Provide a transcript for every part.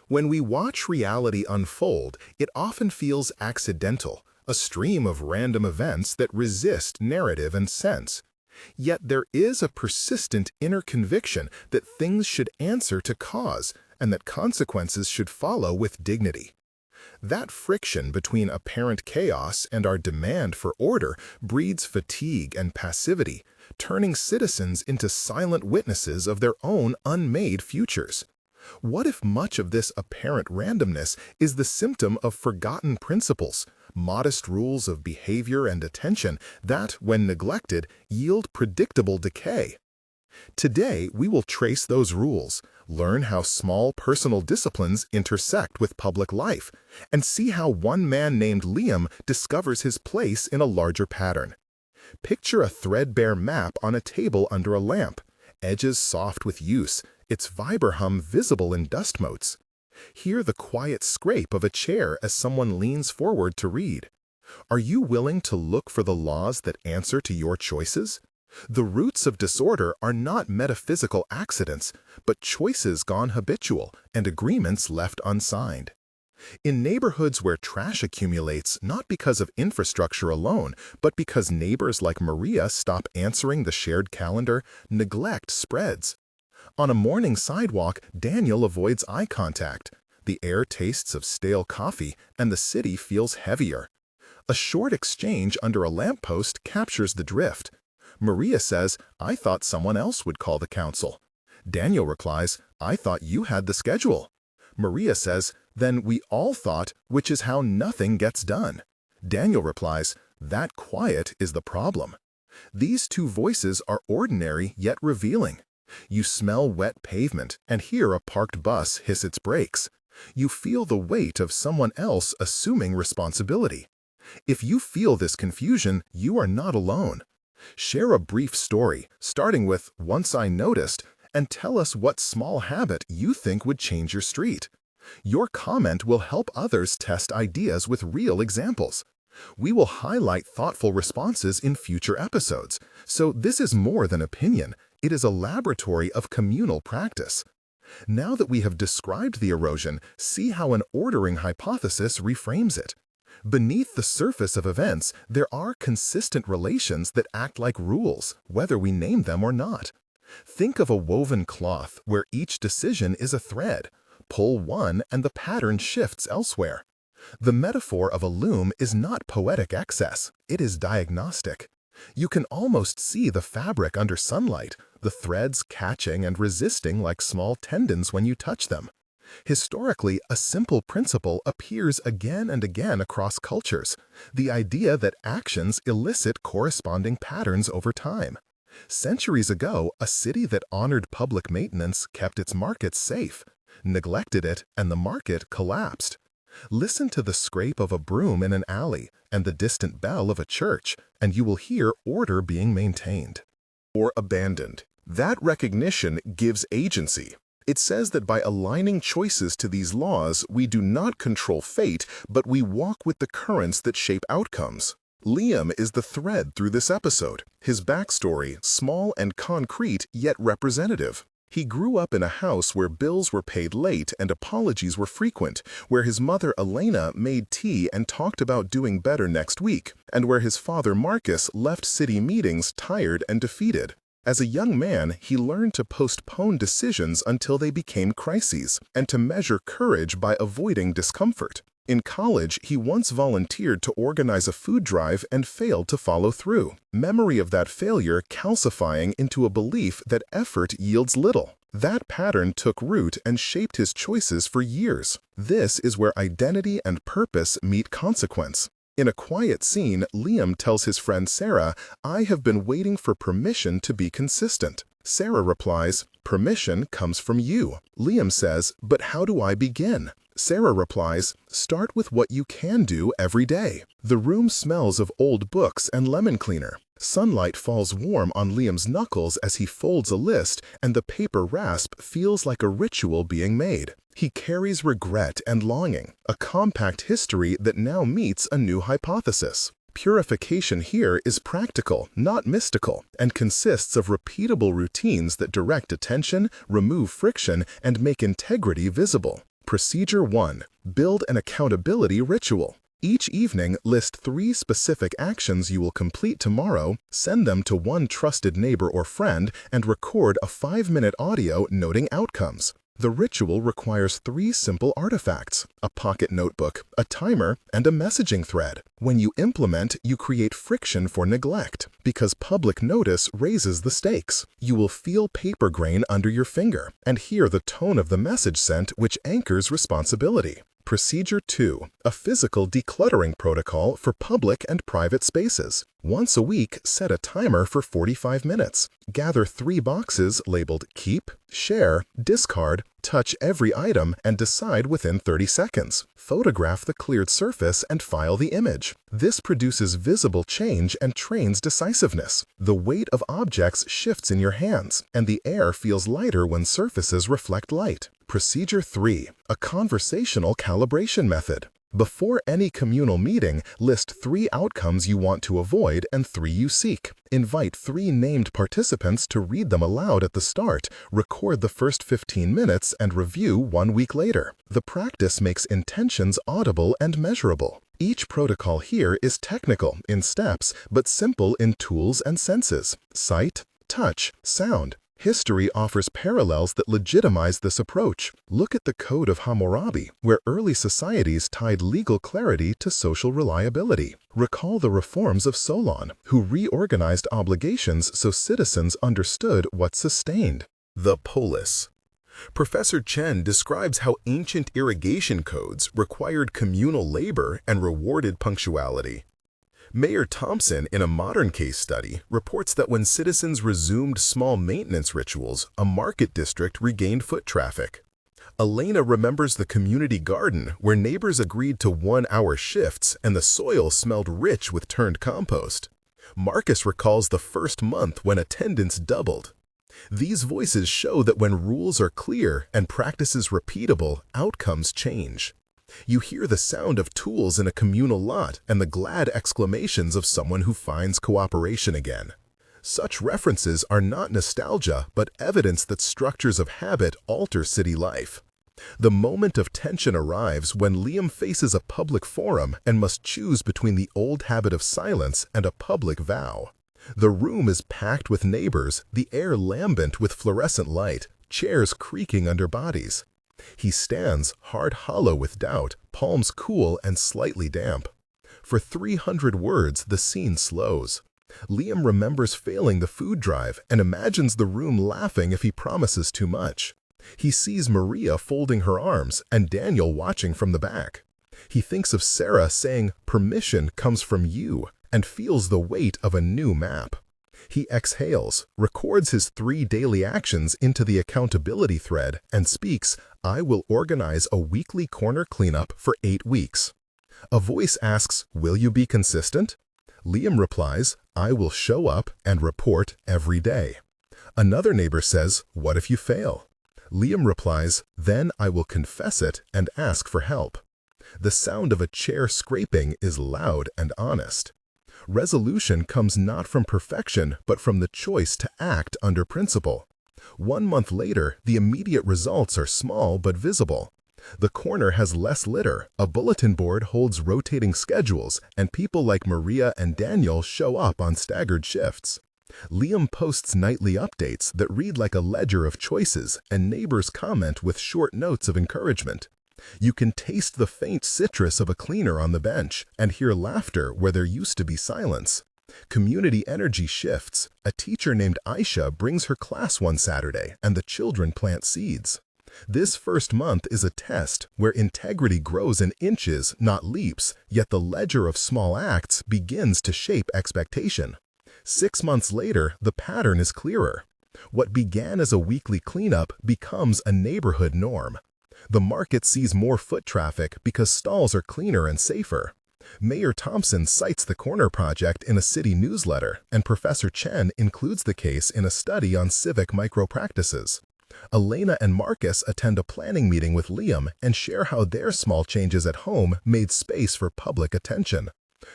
When we watch reality unfold, it often feels accidental, a stream of random events that resist narrative and sense. Yet there is a persistent inner conviction that things should answer to cause and that consequences should follow with dignity. That friction between apparent chaos and our demand for order breeds fatigue and passivity, turning citizens into silent witnesses of their own unmade futures. What if much of this apparent randomness is the symptom of forgotten principles, modest rules of behavior and attention that, when neglected, yield predictable decay? Today, we will trace those rules, learn how small personal disciplines intersect with public life, and see how one man named Liam discovers his place in a larger pattern. Picture a threadbare map on a table under a lamp, edges soft with use, its viber hum visible in dust motes. Hear the quiet scrape of a chair as someone leans forward to read. Are you willing to look for the laws that answer to your choices? The roots of disorder are not metaphysical accidents, but choices gone habitual and agreements left unsigned. In neighborhoods where trash accumulates not because of infrastructure alone, but because neighbors like Maria stop answering the shared calendar, neglect spreads. On a morning sidewalk, Daniel avoids eye contact. The air tastes of stale coffee, and the city feels heavier. A short exchange under a lamppost captures the drift. Maria says, "I thought someone else would call the council." Daniel replies, "I thought you had the schedule." Maria says, "Then we all thought, which is how nothing gets done." Daniel replies, "That quiet is the problem." These two voices are ordinary yet revealing. You smell wet pavement and hear a parked bus hiss its brakes. You feel the weight of someone else assuming responsibility. If you feel this confusion, you are not alone. Share a brief story, starting with "Once I noticed," and tell us what small habit you think would change your street. Your comment will help others test ideas with real examples. We will highlight thoughtful responses in future episodes, so this is more than opinion. It is a laboratory of communal practice. Now that we have described the erosion, see how an ordering hypothesis reframes it. Beneath the surface of events, there are consistent relations that act like rules, whether we name them or not. Think of a woven cloth where each decision is a thread. Pull one and the pattern shifts elsewhere. The metaphor of a loom is not poetic excess, it is diagnostic. You can almost see the fabric under sunlight, the threads catching and resisting like small tendons when you touch them. Historically, a simple principle appears again and again across cultures, the idea that actions elicit corresponding patterns over time. Centuries ago, a city that honored public maintenance kept its markets safe. Neglected it, and the market collapsed. Listen to the scrape of a broom in an alley and the distant bell of a church, and you will hear order being maintained. Or abandoned. That recognition gives agency. It says that by aligning choices to these laws, we do not control fate, but we walk with the currents that shape outcomes. Liam is the thread through this episode. His backstory, small and concrete, yet representative. He grew up in a house where bills were paid late and apologies were frequent, where his mother Elena made tea and talked about doing better next week, and where his father Marcus left city meetings tired and defeated. As a young man, he learned to postpone decisions until they became crises, and to measure courage by avoiding discomfort. In college, he once volunteered to organize a food drive and failed to follow through. Memory of that failure calcifying into a belief that effort yields little. That pattern took root and shaped his choices for years. This is where identity and purpose meet consequence. In a quiet scene, Liam tells his friend Sarah, "I have been waiting for permission to be consistent." Sarah replies, "Permission comes from you." Liam says, "But how do I begin?" Sarah replies, "Start with what you can do every day." The room smells of old books and lemon cleaner. Sunlight falls warm on Liam's knuckles as he folds a list, and the paper rasp feels like a ritual being made. He carries regret and longing, a compact history that now meets a new hypothesis. Purification here is practical, not mystical, and consists of repeatable routines that direct attention, remove friction, and make integrity visible. Procedure 1. Build an accountability ritual. Each evening, list 3 specific actions you will complete tomorrow, send them to one trusted neighbor or friend, and record a 5-minute audio noting outcomes. The ritual requires 3 simple artifacts: a pocket notebook, a timer, and a messaging thread. When you implement, you create friction for neglect, because public notice raises the stakes. You will feel paper grain under your finger and hear the tone of the message sent, which anchors responsibility. Procedure 2. A physical decluttering protocol for public and private spaces. Once a week, set a timer for 45 minutes. Gather 3 boxes labeled Keep, Share, Discard, touch every item, and decide within 30 seconds. Photograph the cleared surface and file the image. This produces visible change and trains decisiveness. The weight of objects shifts in your hands, and the air feels lighter when surfaces reflect light. Procedure 3. A conversational calibration method. Before any communal meeting, list 3 outcomes you want to avoid and 3 you seek. Invite 3 named participants to read them aloud at the start, record the first 15 minutes, and review 1 week later. The practice makes intentions audible and measurable. Each protocol here is technical in steps, but simple in tools and senses: sight, touch, sound. History offers parallels that legitimize this approach. Look at the Code of Hammurabi, where early societies tied legal clarity to social reliability. Recall the reforms of Solon, who reorganized obligations so citizens understood what sustained. The polis. Professor Chen describes how ancient irrigation codes required communal labor and rewarded punctuality. Mayor Thompson, in a modern case study, reports that when citizens resumed small maintenance rituals, a market district regained foot traffic. Elena remembers the community garden where neighbors agreed to 1-hour shifts and the soil smelled rich with turned compost. Marcus recalls the first month when attendance doubled. These voices show that when rules are clear and practices repeatable, outcomes change. You hear the sound of tools in a communal lot and the glad exclamations of someone who finds cooperation again. Such references are not nostalgia, but evidence that structures of habit alter city life. The moment of tension arrives when Liam faces a public forum and must choose between the old habit of silence and a public vow. The room is packed with neighbors, the air lambent with fluorescent light, chairs creaking under bodies. He stands, heart hollow with doubt, palms cool and slightly damp. For 300 words, the scene slows. Liam remembers failing the food drive and imagines the room laughing if he promises too much. He sees Maria folding her arms and Daniel watching from the back. He thinks of Sarah saying, "Permission comes from you," and feels the weight of a new map. He exhales, records his 3 daily actions into the accountability thread, and speaks, "I will organize a weekly corner cleanup for 8 weeks." A voice asks, "Will you be consistent?" Liam replies, "I will show up and report every day." Another neighbor says, "What if you fail?" Liam replies, "Then I will confess it and ask for help." The sound of a chair scraping is loud and honest. Resolution comes not from perfection, but from the choice to act under principle. 1 month later, the immediate results are small but visible. The corner has less litter, a bulletin board holds rotating schedules, and people like Maria and Daniel show up on staggered shifts. Liam posts nightly updates that read like a ledger of choices, and neighbors comment with short notes of encouragement. You can taste the faint citrus of a cleaner on the bench and hear laughter where there used to be silence. Community energy shifts. A teacher named Aisha brings her class one Saturday, and the children plant seeds. This first month is a test where integrity grows in inches, not leaps, yet the ledger of small acts begins to shape expectation. 6 months later, the pattern is clearer. What began as a weekly cleanup becomes a neighborhood norm. The market sees more foot traffic because stalls are cleaner and safer. Mayor Thompson cites the Corner Project in a city newsletter, and Professor Chen includes the case in a study on civic micro-practices. Elena and Marcus attend a planning meeting with Liam and share how their small changes at home made space for public attention.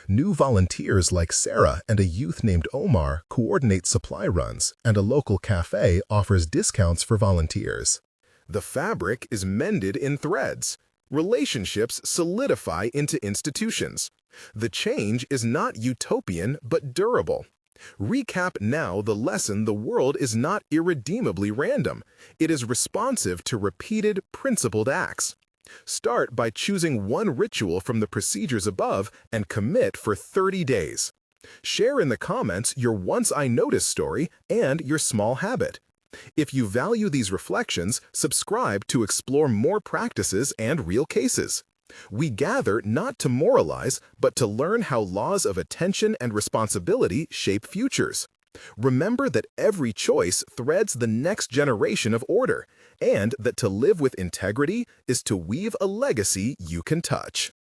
New volunteers like Sarah and a youth named Omar coordinate supply runs, and a local cafe offers discounts for volunteers. The fabric is mended in threads. Relationships solidify into institutions. The change is not utopian but durable. Recap now the lesson: the world is not irredeemably random. It is responsive to repeated, principled acts. Start by choosing one ritual from the procedures above and commit for 30 days. Share in the comments your Once I Noticed story and your small habit. If you value these reflections, subscribe to explore more practices and real cases. We gather not to moralize, but to learn how laws of attention and responsibility shape futures. Remember that every choice threads the next generation of order, and that to live with integrity is to weave a legacy you can touch.